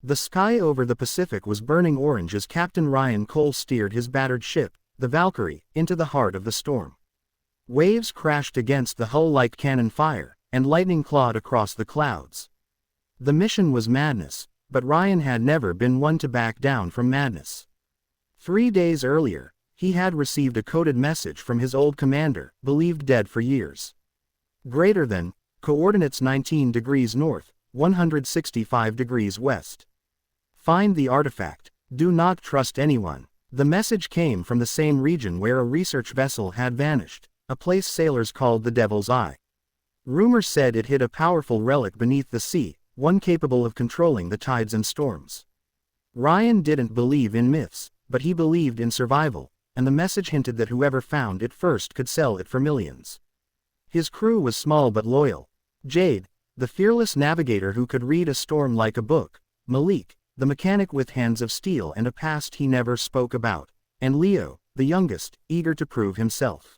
The sky over the Pacific was burning orange as Captain Ryan Cole steered his battered ship, the Valkyrie, into the heart of the storm. Waves crashed against the hull like cannon fire, and lightning clawed across the clouds. The mission was madness, but Ryan had never been one to back down from madness. 3 days earlier, he had received a coded message from his old commander, believed dead for years. Greater than, coordinates 19 degrees north, 165 degrees west. Find the artifact. Do not trust anyone. The message came from the same region where a research vessel had vanished, a place sailors called the Devil's Eye. Rumor said it hid a powerful relic beneath the sea, one capable of controlling the tides and storms. Ryan didn't believe in myths, but he believed in survival, and the message hinted that whoever found it first could sell it for millions. His crew was small but loyal. Jade, the fearless navigator who could read a storm like a book, Malik, the mechanic with hands of steel and a past he never spoke about, and Leo, the youngest, eager to prove himself.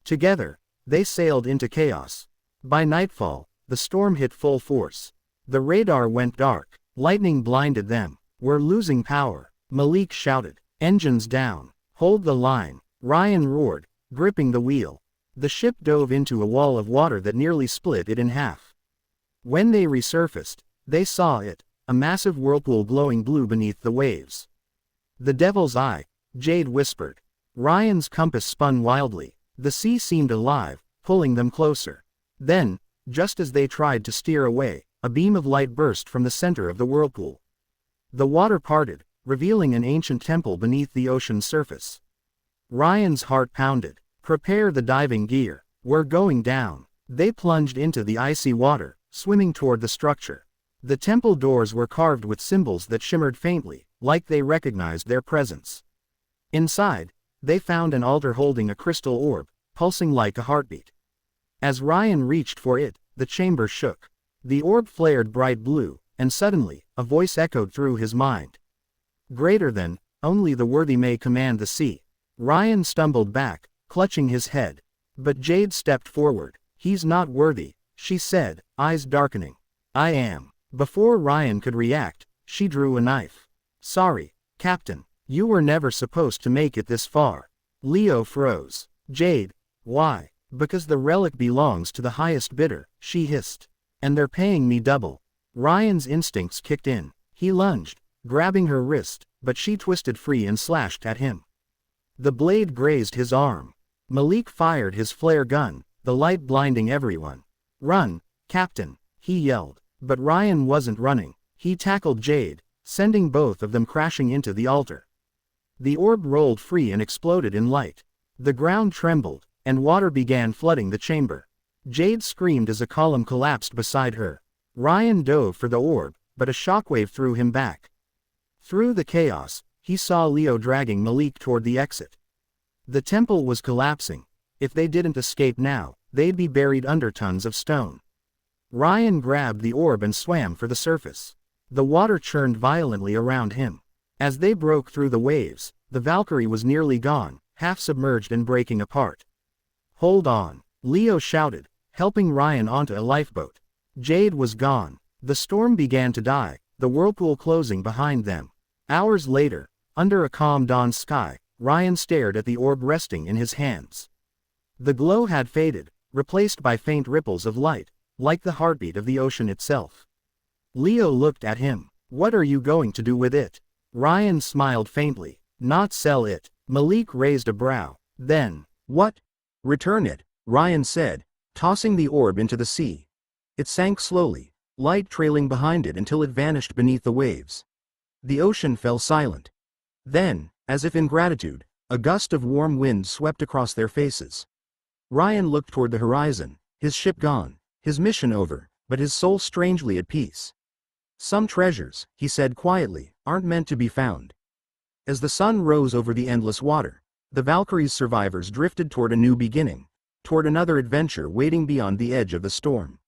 Together, they sailed into chaos. By nightfall, the storm hit full force. The radar went dark. Lightning blinded them. "We're losing power," Malik shouted. "Engines down. Hold the line," Ryan roared, gripping the wheel. The ship dove into a wall of water that nearly split it in half. When they resurfaced, they saw it, a massive whirlpool glowing blue beneath the waves. "The Devil's Eye," Jade whispered. Ryan's compass spun wildly. The sea seemed alive, pulling them closer. Then, just as they tried to steer away, a beam of light burst from the center of the whirlpool. The water parted, revealing an ancient temple beneath the ocean's surface. Ryan's heart pounded. "Prepare the diving gear. We're going down." They plunged into the icy water, swimming toward the structure. The temple doors were carved with symbols that shimmered faintly, like they recognized their presence. Inside, they found an altar holding a crystal orb, pulsing like a heartbeat. As Ryan reached for it, the chamber shook. The orb flared bright blue, and suddenly, a voice echoed through his mind. "Greater than, only the worthy may command the sea." Ryan stumbled back, clutching his head. But Jade stepped forward. "He's not worthy," she said, eyes darkening. "I am." Before Ryan could react, she drew a knife. "Sorry, Captain. You were never supposed to make it this far." Leo froze. "Jade, why?" "Because the relic belongs to the highest bidder," she hissed. "And they're paying me double." Ryan's instincts kicked in. He lunged, grabbing her wrist, but she twisted free and slashed at him. The blade grazed his arm. Malik fired his flare gun, the light blinding everyone. "Run, Captain," he yelled. But Ryan wasn't running. He tackled Jade, sending both of them crashing into the altar. The orb rolled free and exploded in light. The ground trembled, and water began flooding the chamber. Jade screamed as a column collapsed beside her. Ryan dove for the orb, but a shockwave threw him back. Through the chaos, he saw Leo dragging Malik toward the exit. The temple was collapsing. If they didn't escape now, they'd be buried under tons of stone. Ryan grabbed the orb and swam for the surface. The water churned violently around him. As they broke through the waves, the Valkyrie was nearly gone, half submerged and breaking apart. "Hold on," Leo shouted, helping Ryan onto a lifeboat. Jade was gone. The storm began to die, the whirlpool closing behind them. Hours later, under a calm dawn sky, Ryan stared at the orb resting in his hands. The glow had faded, replaced by faint ripples of light, like the heartbeat of the ocean itself. Leo looked at him. "What are you going to do with it?" Ryan smiled faintly. "Not sell it." Malik raised a brow. Then, "What?" "Return it," Ryan said, tossing the orb into the sea. It sank slowly, light trailing behind it until it vanished beneath the waves. The ocean fell silent. Then, as if in gratitude, a gust of warm wind swept across their faces. Ryan looked toward the horizon, his ship gone, his mission over, but his soul strangely at peace. "Some treasures," he said quietly, "aren't meant to be found." As the sun rose over the endless water, the Valkyrie's survivors drifted toward a new beginning, toward another adventure waiting beyond the edge of the storm.